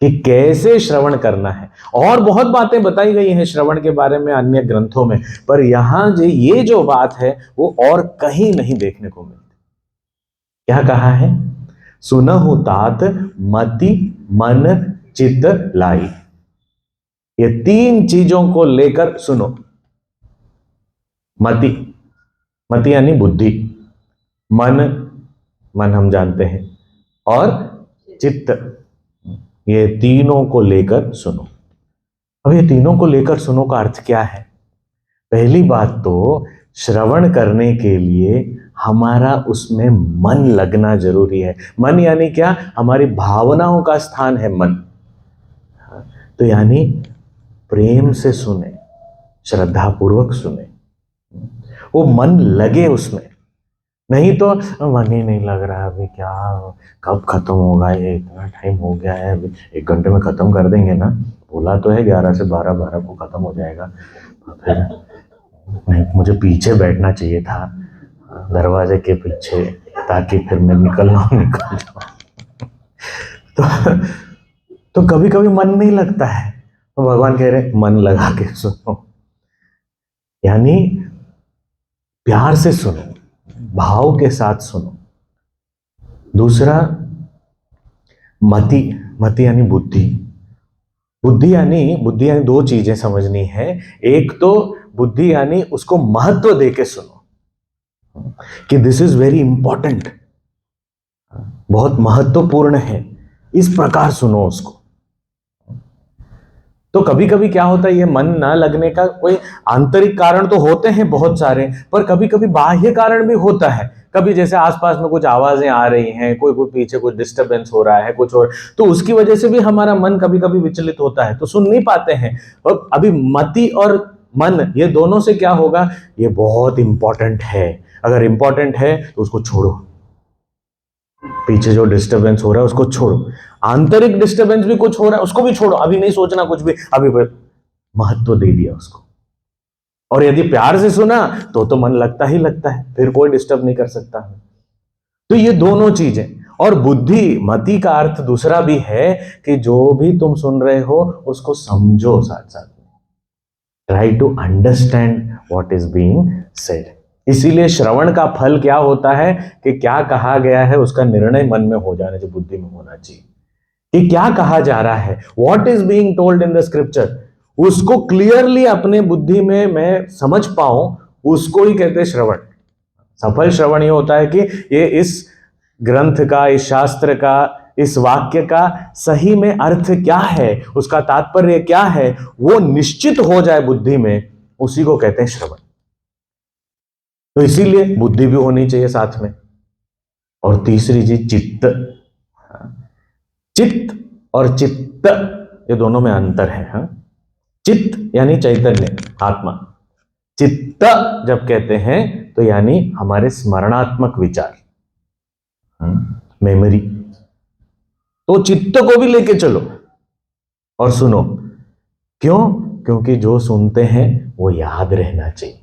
कि कैसे श्रवण करना है। और बहुत बातें बताई गई हैं श्रवण के बारे में अन्य ग्रंथों में, पर यहां ये जो बात है वो और कहीं नहीं देखने को मिलती। क्या कहा है? सुनहु तात मति मन चित्त लाई। ये तीन चीजों को लेकर सुनो। मति, मति यानी बुद्धि, मन, मन हम जानते हैं, और चित्त, ये तीनों को लेकर सुनो। अब ये तीनों को लेकर सुनो का अर्थ क्या है? पहली बात तो श्रवण करने के लिए हमारा उसमें मन लगना जरूरी है। मन यानी क्या? हमारी भावनाओं का स्थान है मन। तो यानी प्रेम से सुने, श्रद्धा पूर्वक सुने, वो मन लगे उसमें। नहीं तो मन ही नहीं लग रहा अभी, क्या कब खत्म होगा, ये इतना टाइम हो गया है, अभी 1 घंटे में खत्म कर देंगे ना, बोला तो है 11 से 12, 12 को खत्म हो जाएगा। फिर नहीं, मुझे पीछे बैठना चाहिए था, दरवाजे के पीछे, ताकि फिर मैं निकल जाऊं। तो कभी कभी मन नहीं लगता है, तो भगवान कह रहे मन लगा के सुनो, यानी प्यार से सुनो, भाव के साथ सुनो। दूसरा मति, मति यानी बुद्धि। बुद्धि यानी दो चीजें समझनी है। एक तो बुद्धि यानी उसको महत्व देके सुनो कि दिस इज वेरी इंपॉर्टेंट, बहुत महत्वपूर्ण है, इस प्रकार सुनो उसको। तो कभी कभी क्या होता है, ये मन ना लगने का कोई आंतरिक कारण तो होते हैं बहुत सारे, पर कभी कभी बाह्य कारण भी होता है। कभी जैसे आसपास में कुछ आवाजें आ रही हैं, कोई पीछे कुछ डिस्टरबेंस हो रहा है, कुछ और, तो उसकी वजह से भी हमारा मन कभी कभी विचलित होता है, तो सुन नहीं पाते हैं। और अभी मति और मन, ये दोनों से क्या होगा, ये बहुत इंपॉर्टेंट है। अगर इंपॉर्टेंट है तो उसको छोड़ो, पीछे जो डिस्टरबेंस हो रहा है उसको छोड़ो, आंतरिक डिस्टरबेंस भी कुछ हो रहा है उसको भी छोड़ो, अभी नहीं सोचना कुछ भी, अभी महत्व दे दिया उसको। और यदि प्यार से सुना तो मन लगता ही लगता है, फिर कोई डिस्टर्ब नहीं कर सकता। तो ये दोनों चीजें। और बुद्धि, मति का अर्थ दूसरा भी है कि जो भी तुम सुन रहे हो उसको समझो, साथ साथ में try to understand what is being said. इसीलिए श्रवण का फल क्या होता है कि क्या कहा गया है उसका निर्णय मन में हो जाना चाहिए, बुद्धि में होना चाहिए कि क्या कहा जा रहा है, what is being told in the scripture, उसको क्लियरली अपने बुद्धि में मैं समझ पाऊं, उसको ही कहते हैं श्रवण। सफल श्रवण ये होता है कि ये इस ग्रंथ का, इस शास्त्र का, इस वाक्य का सही में अर्थ क्या है, उसका तात्पर्य क्या है, वो निश्चित हो जाए बुद्धि में, उसी को कहते हैं श्रवण। तो इसीलिए बुद्धि भी होनी चाहिए साथ में। और तीसरी चीज चित्त। चित्त और चित्त ये दोनों में अंतर है। हाँ, चित्त यानी चैतन्य, आत्मा। चित्त जब कहते हैं तो यानी हमारे स्मरणात्मक विचार, मेमोरी। तो चित्त को भी लेके चलो और सुनो। क्यों? क्योंकि जो सुनते हैं वो याद रहना चाहिए।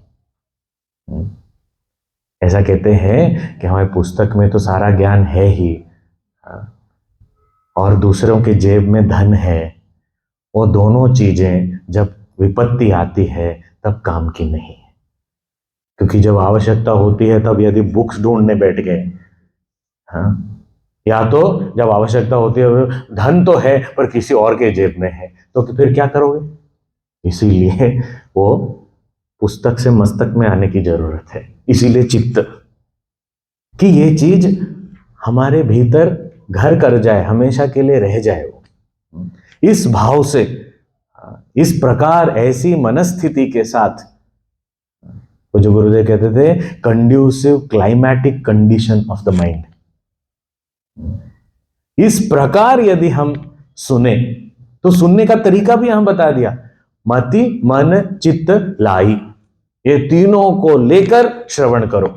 ऐसा कहते हैं कि हमारे पुस्तक में तो सारा ज्ञान है ही, और दूसरों के जेब में धन है। वो दोनों चीजें जब विपत्ति आती है तब काम की नहीं है। क्योंकि जब आवश्यकता होती है तब यदि बुक्स ढूंढने बैठ गए, हाँ, या तो जब आवश्यकता होती है धन तो है पर किसी और के जेब में है, तो फिर क्या करोगे? इसीलिए वो पुस्तक से मस्तक में आने की जरूरत है। इसीलिए चित्त कि ये चीज हमारे भीतर घर कर जाए, हमेशा के लिए रह जाए। वो इस भाव से, इस प्रकार ऐसी मनस्थिति के साथ, वो जो गुरुदेव कहते थे conducive climatic condition of the mind, इस प्रकार यदि हम सुने तो सुनने का तरीका भी हम बता दिया। मति मन चित्त लाई, ये तीनों को लेकर श्रवण करो।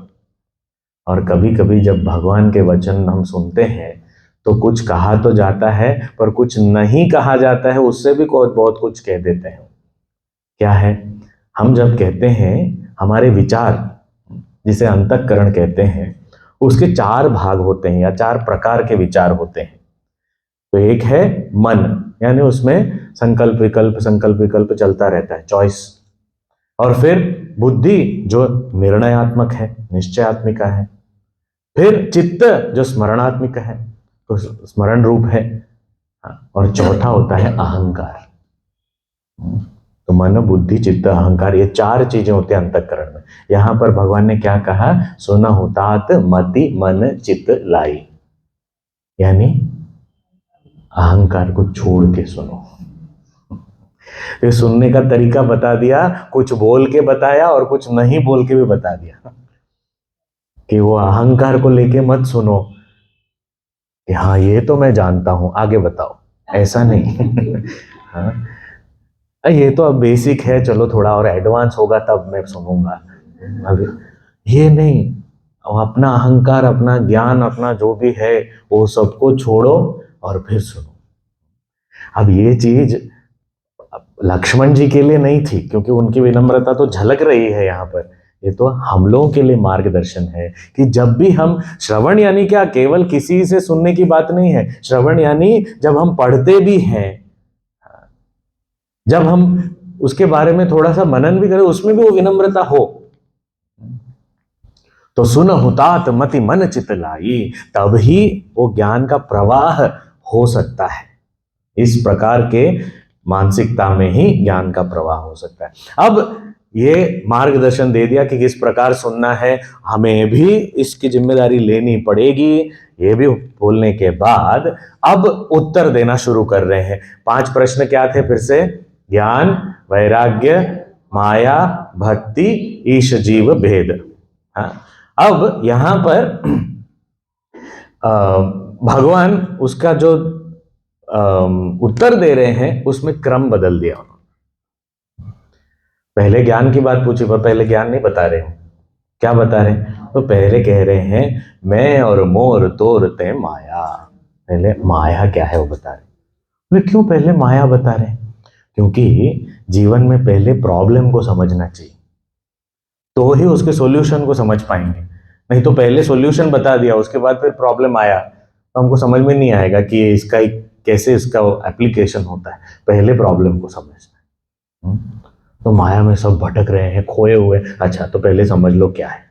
और कभी कभी जब भगवान के वचन हम सुनते हैं तो कुछ कहा तो जाता है पर कुछ नहीं कहा जाता है, उससे भी बहुत कुछ कह देते हैं। क्या है? हम जब कहते हैं हमारे विचार, जिसे अंतःकरण कहते हैं, उसके 4 भाग होते हैं या 4 प्रकार के विचार होते हैं। तो एक है मन, यानी उसमें संकल्प विकल्प चलता रहता है, चॉइस। और फिर बुद्धि जो निर्णयात्मक है, निश्चयात्मिका है। फिर चित्त जो स्मरणात्मिक है, तो स्मरण रूप है। और चौथा होता है अहंकार। तो मन बुद्धि चित्त अहंकार, ये 4 चीजें होती हैं अंतःकरण में। यहां पर भगवान ने क्या कहा? सुना हुतात मति मन चित्त लाई, यानी अहंकार को छोड़ के सुनो। ये सुनने का तरीका बता दिया, कुछ बोल के बताया और कुछ नहीं बोल के भी बता दिया कि वो अहंकार को लेके मत सुनो कि हाँ ये तो मैं जानता हूं, आगे बताओ, ऐसा नहीं। हाँ, ये तो अब बेसिक है, चलो थोड़ा और एडवांस होगा तब मैं सुनूंगा। अभी ये नहीं, अपना अहंकार, अपना ज्ञान, अपना जो भी है वो सबको छोड़ो और फिर सुनो। अब ये चीज लक्ष्मण जी के लिए नहीं थी, क्योंकि उनकी विनम्रता तो झलक रही है यहाँ पर। ये तो हम लोगों के लिए मार्गदर्शन है कि जब भी हम श्रवण, यानी क्या, केवल किसी से सुनने की बात नहीं है। श्रवण यानी जब हम पढ़ते भी हैं, जब हम उसके बारे में थोड़ा सा मनन भी करें, उसमें भी वो विनम्रता हो। तो सुन हुतात मति मन चित लाई, तब ही वो ज्ञान का प्रवाह हो सकता है। इस प्रकार के मानसिकता में ही ज्ञान का प्रवाह हो सकता है। अब ये मार्गदर्शन दे दिया कि किस प्रकार सुनना है, हमें भी इसकी जिम्मेदारी लेनी पड़ेगी। ये भी बोलने के बाद अब उत्तर देना शुरू कर रहे हैं। 5 प्रश्न क्या थे फिर से? ज्ञान, वैराग्य, माया, भक्ति, ईश जीव भेद। हाँ, अब यहां पर भगवान उसका जो उत्तर दे रहे हैं उसमें क्रम बदल दिया उन्होंने। पहले ज्ञान की बात पूछी पर पहले ज्ञान नहीं बता रहे हैं। क्या बता रहे हैं? तो पहले कह रहे हैं मैं और मोर तोर ते माया। पहले माया क्या है वो बता रहे हैं। वे क्यों पहले माया बता रहे हैं? क्योंकि जीवन में पहले प्रॉब्लम को समझना चाहिए, तो ही उसके सॉल्यूशन को समझ पाएंगे। नहीं तो पहले सॉल्यूशन बता दिया, उसके बाद फिर प्रॉब्लम आया तो हमको समझ में नहीं आएगा कि इसका कैसे इसका एप्लीकेशन होता है। पहले प्रॉब्लम को समझना है। तो माया में सब भटक रहे हैं, खोए हुए। अच्छा, तो पहले समझ लो क्या है।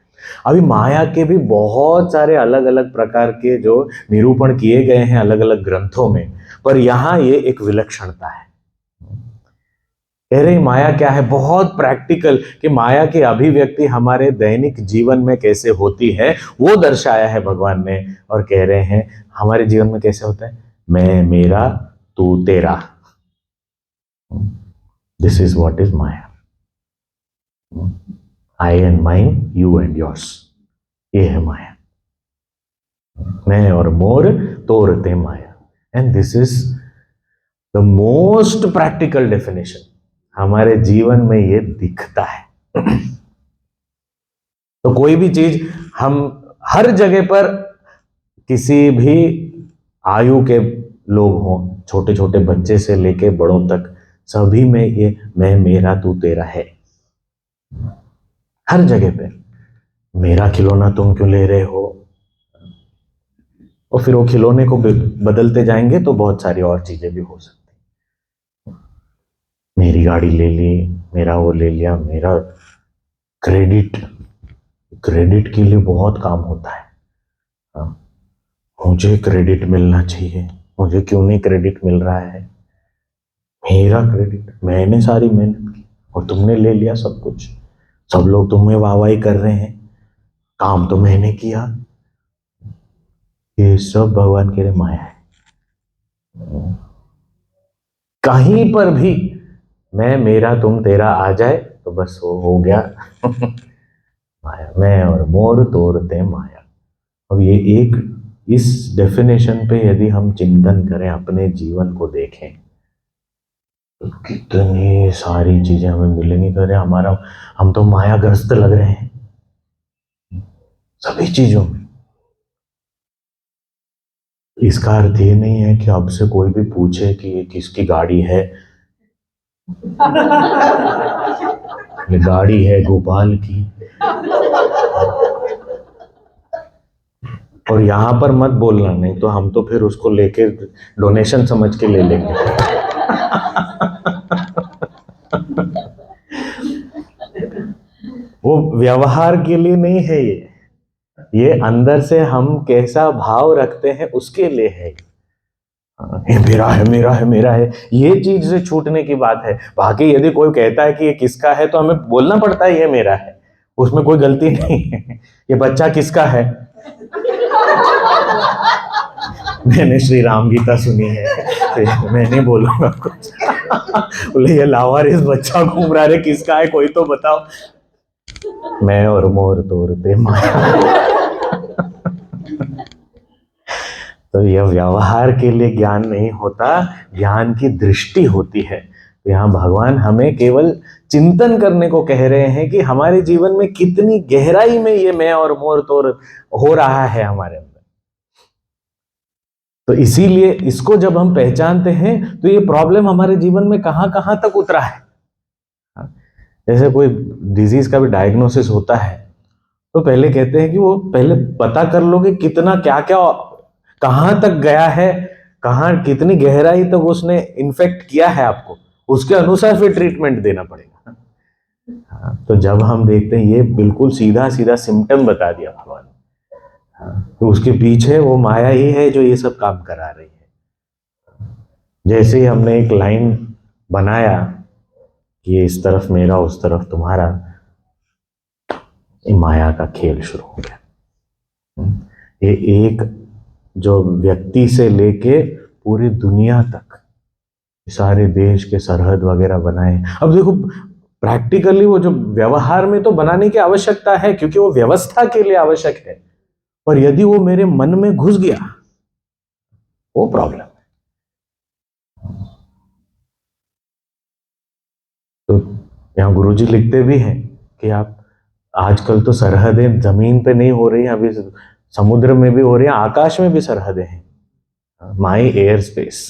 अभी माया के भी बहुत सारे अलग अलग प्रकार के जो निरूपण किए गए हैं अलग अलग ग्रंथों में, पर यहां ये एक विलक्षणता है कह रहे माया क्या है, बहुत प्रैक्टिकल, कि माया की अभिव्यक्ति हमारे दैनिक जीवन में कैसे होती है वो दर्शाया है भगवान ने। और कह रहे हैं हमारे जीवन में कैसे होता है, मैं मेरा तू तेरा, this is what is maya, I and mine, you and yours, ये है माया। मैं और मोर तोरते माया, and this is the most practical definition. हमारे जीवन में ये दिखता है। तो कोई भी चीज हम हर जगह पर, किसी भी आयु के लोग हों, छोटे छोटे बच्चे से लेके बड़ों तक, सभी में ये मैं मेरा तू तेरा है। हर जगह पे मेरा खिलौना तुम क्यों ले रहे हो, और फिर वो खिलौने को बदलते जाएंगे तो बहुत सारी और चीजें भी हो सकती। मेरी गाड़ी ले ली, मेरा वो ले लिया, मेरा क्रेडिट, क्रेडिट के लिए बहुत काम होता है। हाँ, मुझे क्रेडिट मिलना चाहिए, मुझे क्यों नहीं क्रेडिट मिल रहा है, मेरा क्रेडिट, मैंने सारी मेहनत की और तुमने ले लिया सब कुछ, सब लोग तुम्हें वाहवाही कर रहे हैं, काम तो मैंने किया। ये सब भगवान के लिए माया है। कहीं पर भी मैं मेरा तुम तेरा आ जाए तो बस वो हो गया माया, मैं और मोर तोरते माया। अब ये एक, इस डेफिनेशन पे यदि हम चिंतन करें, अपने जीवन को देखें, तो कितनी सारी चीजें हमें मिलेंगी। करें हमारा, हम तो मायाग्रस्त लग रहे हैं सभी चीजों में। इसका अर्थ ये नहीं है कि अब से कोई भी पूछे कि ये किसकी गाड़ी है, ये गाड़ी है गोपाल की, और यहां पर मत बोलना, नहीं तो हम तो फिर उसको लेके डोनेशन समझ के ले लेंगे। वो व्यवहार के लिए नहीं है, ये अंदर से हम कैसा भाव रखते हैं उसके लिए है। ये मेरा है, मेरा है, मेरा है, ये चीज से छूटने की बात है। बाकी यदि कोई कहता है कि ये किसका है तो हमें बोलना पड़ता है ये मेरा है, उसमें कोई गलती नहीं है। ये बच्चा किसका है, मैंने श्री राम गीता सुनी है तो मैं नहीं बोलूंगा कुछ। बोले ये लावारिस बच्चा घूम रहा है, किसका है कोई तो बताओ। मैं और मोर तोरते माया। तो यह व्यवहार के लिए ज्ञान नहीं होता, ज्ञान की दृष्टि होती है। तो यहाँ भगवान हमें केवल चिंतन करने को कह रहे हैं कि हमारे जीवन में कितनी गहराई में ये मैं और मोर तोर हो रहा है हमारे अंदर। तो इसीलिए इसको जब हम पहचानते हैं तो ये प्रॉब्लम हमारे जीवन में कहां कहां तक उतरा है। जैसे कोई डिजीज का भी डायग्नोसिस होता है तो पहले कहते हैं कि वो पहले पता कर लो कि कितना क्या क्या कहां तक गया है, कहां कितनी गहराई तक उसने इन्फेक्ट किया है आपको, उसके अनुसार फिर ट्रीटमेंट देना पड़ेगा। हाँ, तो जब हम देखते हैं ये बिल्कुल सीधा सीधा सिम्टम बता दिया भगवान। हाँ, तो उसके पीछे वो माया ही है जो ये सब काम करा रही है। जैसे ही हमने एक लाइन बनाया कि ये इस तरफ मेरा उस तरफ तुम्हारा, ये माया का खेल शुरू हो गया। ये एक जो व्यक्ति से लेके पूरी दुनिया तक सारे देश के सरहद वगैरह बनाए। अब देखो प्रैक्टिकली वो जो व्यवहार में तो बनाने की आवश्यकता है क्योंकि वो व्यवस्था के लिए आवश्यक है, पर यदि वो मेरे मन में घुस गया वो प्रॉब्लम है। तो यहाँ गुरुजी लिखते भी हैं कि आप आजकल तो सरहदें जमीन पे नहीं हो रही, अभी समुद्र में भी हो रही है, आकाश में भी सरहदें हैं। My air space,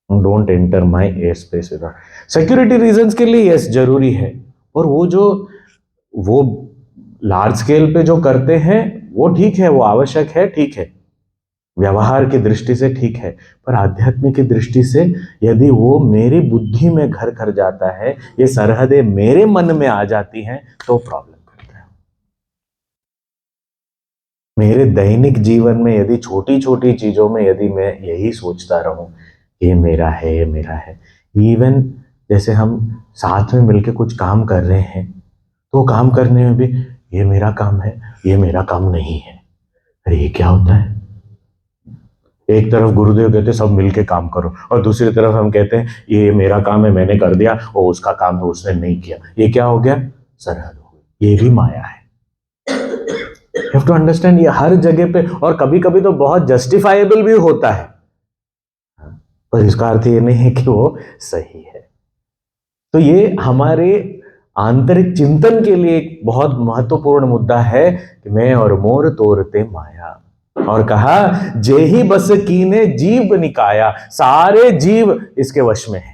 don't enter my air space without security reasons के लिए, यस जरूरी है। और वो लार्ज स्केल पे जो करते हैं वो ठीक है, वो आवश्यक है, ठीक है, व्यवहार की दृष्टि से ठीक है, पर आध्यात्मिक की दृष्टि से यदि वो मेरी बुद्धि में घर कर जाता है, ये सरहदें मेरे मन में आ जाती हैं तो प्रॉब्लम करता है। मेरे दैनिक जीवन में यदि छोटी छोटी चीजों में यदि मैं यही सोचता रहूं ये मेरा है, ये मेरा है, इवन जैसे हम साथ में मिलके कुछ काम कर रहे हैं, तो काम करने में भी ये मेरा काम है, ये मेरा काम नहीं है। अरे ये क्या होता है? एक तरफ गुरुदेव कहते सब मिलके काम करो, और दूसरी तरफ हम कहते हैं ये मेरा काम है, मैंने कर दिया, और उसका काम है, उसने नहीं किया। ये क्या हो गया? सरहद हो गई। ये भी माया है। यू हैव टू अंडरस्टैंड, ये हर जगह पे, और कभी कभी तो बहुत जस्टिफाइबल भी होता है, पर इसका अर्थ ये नहीं है कि वो सही है। तो ये हमारे आंतरिक चिंतन के लिए एक बहुत महत्वपूर्ण मुद्दा है कि मैं और मोर तोरते माया। और कहा जे ही बस कीने जीव निकाया, सारे जीव इसके वश में है।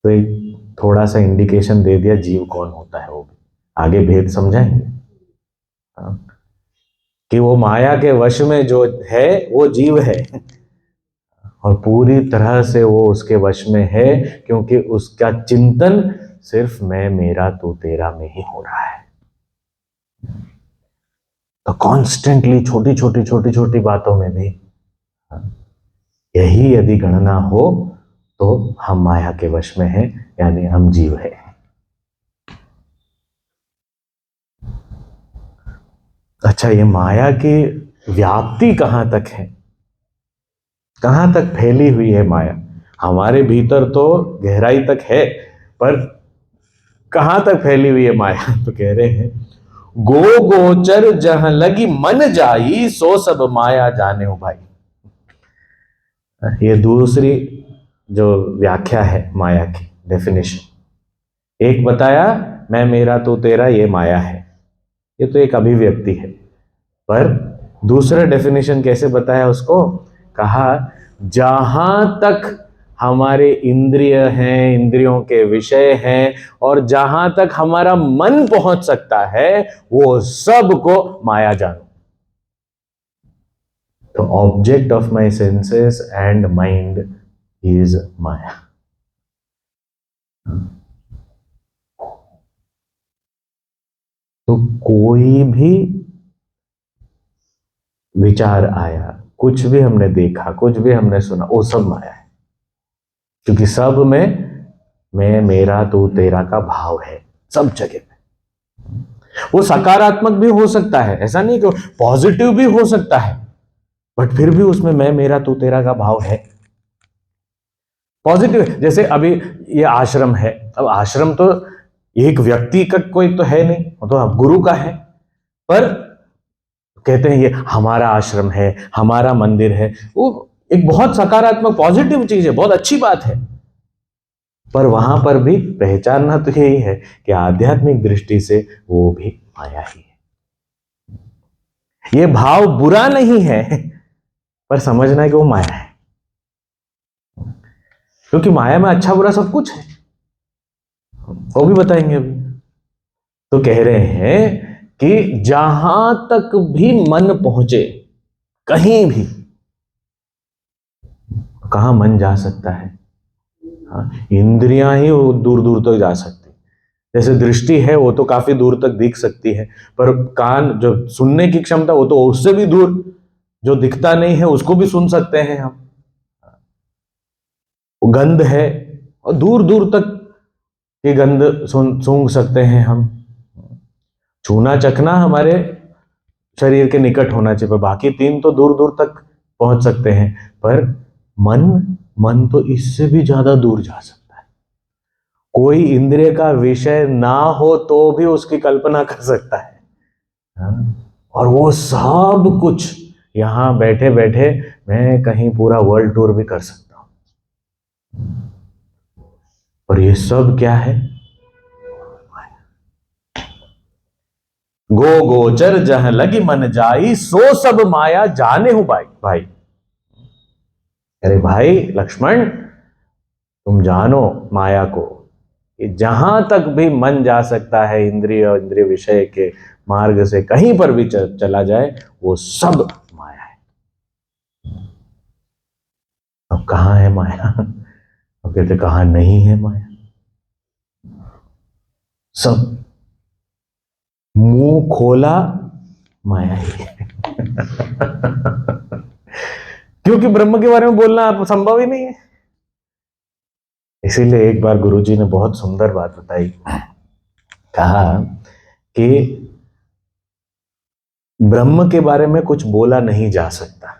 तो एक थोड़ा सा इंडिकेशन दे दिया जीव कौन होता है, वो भी आगे भेद समझाएंगे। हाँ, कि वो माया के वश में जो है वो जीव है, और पूरी तरह से वो उसके वश में है, क्योंकि उसका चिंतन सिर्फ मैं मेरा तू तेरा में ही हो रहा है। तो कॉन्स्टेंटली छोटी छोटी बातों में भी यही यदि गणना हो तो हम माया के वश में हैं, यानी हम जीव हैं। अच्छा, ये माया की व्याप्ति कहां तक है, कहां तक फैली हुई है माया? हमारे भीतर तो गहराई तक है, पर कहां तक फैली हुई है माया? तो कह रहे हैं गो गोचर जहां लगी मन जाई, सो सब माया जाने हो भाई। ये दूसरी जो व्याख्या है माया की, डेफिनेशन। एक बताया मैं मेरा तू तेरा, ये माया है, ये तो एक अभिव्यक्ति है। पर दूसरा डेफिनेशन कैसे बताया उसको? कहा जहां तक हमारे इंद्रिय हैं, इंद्रियों के विषय हैं, और जहां तक हमारा मन पहुंच सकता है, वो सब को माया जानो। तो object of my senses and mind is maya. तो कोई भी विचार आया, कुछ भी हमने देखा, कुछ भी हमने सुना, वो सब माया है, क्योंकि सब में मैं मेरा तू तेरा का भाव है, सब जगह पे। वो सकारात्मक भी हो सकता है, ऐसा नहीं कि पॉजिटिव भी हो सकता है, बट फिर भी उसमें मैं मेरा तू तेरा का भाव है। पॉजिटिव, जैसे अभी ये आश्रम है, अब आश्रम तो एक व्यक्ति का कोई तो है नहीं, वो तो गुरु का है, पर कहते हैं ये हमारा आश्रम है, हमारा मंदिर है, वो एक बहुत सकारात्मक पॉजिटिव चीज है, बहुत अच्छी बात है। पर वहां पर भी पहचानना तो यही है कि आध्यात्मिक दृष्टि से वो भी माया ही है। ये भाव बुरा नहीं है, पर समझना है कि वो माया है, क्योंकि माया में अच्छा बुरा सब कुछ है, वो भी बताएंगे अभी। तो कह रहे हैं कि जहां तक भी मन पहुंचे, कहीं भी, कहां मन जा सकता है? हाँ, इंद्रियां ही दूर दूर तक जा सकती। जैसे दृष्टि है वो तो काफी दूर तक दिख सकती है, पर कान, जो सुनने की क्षमता, वो तो उससे भी दूर, जो दिखता नहीं है उसको भी सुन सकते हैं हम। गंध है, और दूर दूर तक की गंध सूंघ सकते हैं हम। छूना चखना हमारे शरीर के निकट होना चाहिए, पर बाकी तीन तो दूर दूर तक पहुंच सकते हैं। पर मन, मन तो इससे भी ज्यादा दूर जा सकता है। कोई इंद्रिय का विषय ना हो तो भी उसकी कल्पना कर सकता है। हाँ? और वो सब कुछ यहां बैठे बैठे मैं कहीं पूरा वर्ल्ड टूर भी कर सकता हूं। और ये सब क्या है? गो गोचर जहां लगी मन जाई, सो सब माया जाने हो भाई। भाई, अरे भाई लक्ष्मण, तुम जानो माया को, कि जहां तक भी मन जा सकता है इंद्रिय और इंद्रिय विषय के मार्ग से, कहीं पर भी चला जाए, वो सब माया है। अब कहां है माया? अब कहते कहां नहीं है माया? सब मुंह खोला माया ही है। क्योंकि ब्रह्म के बारे में बोलना संभव ही नहीं है। इसीलिए एक बार गुरुजी ने बहुत सुंदर बात बताई, कहा कि ब्रह्म के बारे में कुछ बोला नहीं जा सकता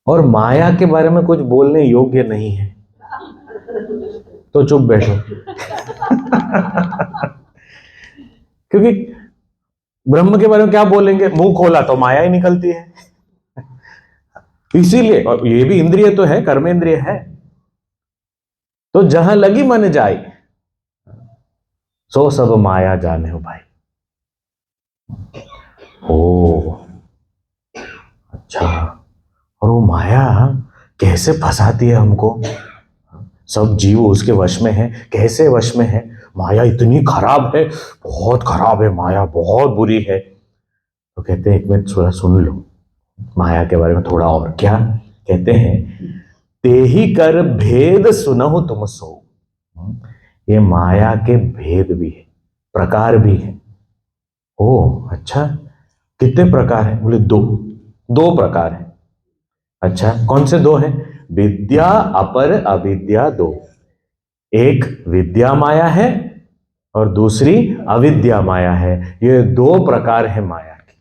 और माया के बारे में कुछ बोलने योग्य नहीं है, तो चुप बैठो। क्योंकि ब्रह्म के बारे में क्या बोलेंगे, मुंह खोला तो माया ही निकलती है। इसीलिए, और ये भी इंद्रिय तो है, कर्मेंद्रिय है, तो जहां लगी मन जाए सो सब माया जाने हो भाई। ओ अच्छा, और वो माया कैसे फंसाती है हमको, सब जीव उसके वश में है। कैसे वश में है? माया इतनी खराब है, बहुत खराब है माया, बहुत बुरी है। तो कहते हैं एक मिनट थोड़ा सुन लो माया के बारे में थोड़ा और। क्या कहते हैं? तेहि कर भेद सुनहु तुम सो। ये माया के भेद भी है, प्रकार भी है। ओ अच्छा, कितने प्रकार हैं? बोले दो प्रकार है। अच्छा, कौन से दो हैं? विद्या अपर अविद्या दो। एक विद्या माया है और दूसरी अविद्या माया है। ये दो प्रकार है माया के।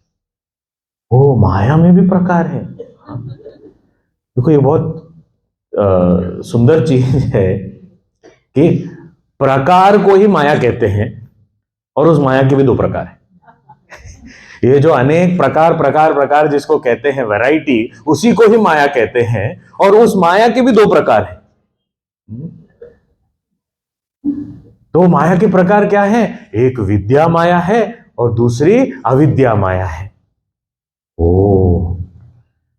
ओ माया में भी प्रकार है। देखो ये बहुत सुंदर चीज है कि प्रकार को ही माया कहते हैं और उस माया के भी दो प्रकार है। ये जो अनेक प्रकार प्रकार प्रकार जिसको कहते हैं वैरायटी, उसी को ही माया कहते हैं और उस माया के भी दो प्रकार है। तो माया के प्रकार क्या है? एक विद्या माया है और दूसरी अविद्या माया है। ओ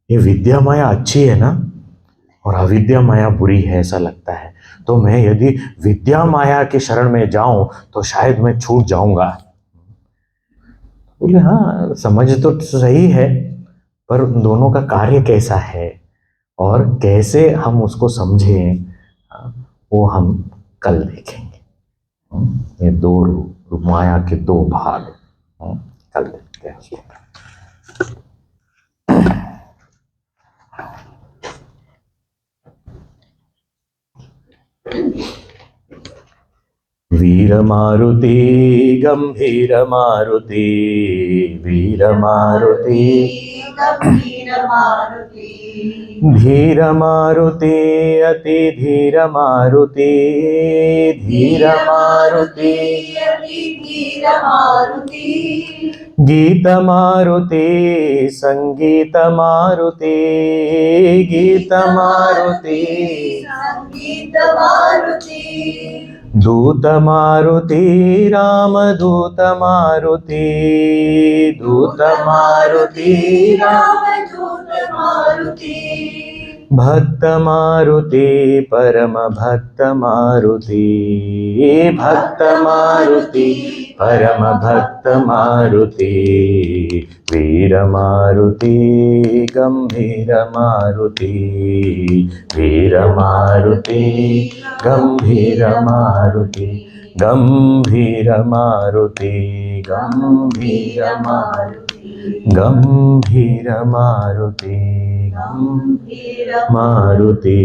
ये विद्या माया अच्छी है ना और अविद्या माया बुरी है ऐसा लगता है। तो मैं यदि विद्या माया के शरण में जाऊं तो शायद मैं छूट जाऊंगा। बोले हाँ समझ तो सही है, पर उन दोनों का कार्य कैसा है और कैसे हम उसको समझें, वो हम कल देखेंगे। ये दो रूप, माया के दो भाग, कल देखते हैं उसको। वीर मारुति गंभीर मारुति, वीर मारुति गंभीर मारुति, धीर मारुति अति धीर मारुति, धीर मारुति अति धीर मारुति, गीत मारुति संगीत मारुति, गीत मारुति संगीत मारुति, दूत मारुति रामदूत मारुति, दूत मारुति रामदूत मारुति, भक्त मारुति परम भक्त मारुति, भक्त मारुति परम भक्त मारुति, वीर मारुति गंभीर मारुति, वीर मारुति गंभीर मारुति, गंभीर मारुति गंभीर मारुति, गंभीर मारुति गंभीर मारुति।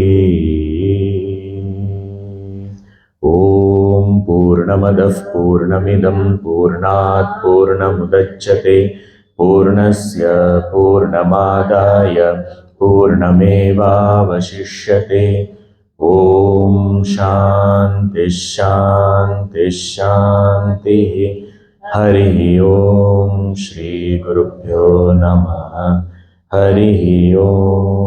ओम पूर्णमदः पूर्णमिदं पूर्णात् पूर्णमुदच्यते पूर्णस्य पूर्णमादाय पूर्णमेवावशिष्यते। ओम शांति शांति शांति। हरि ओम श्री गुरुभ्यो नमः। हरि ओम।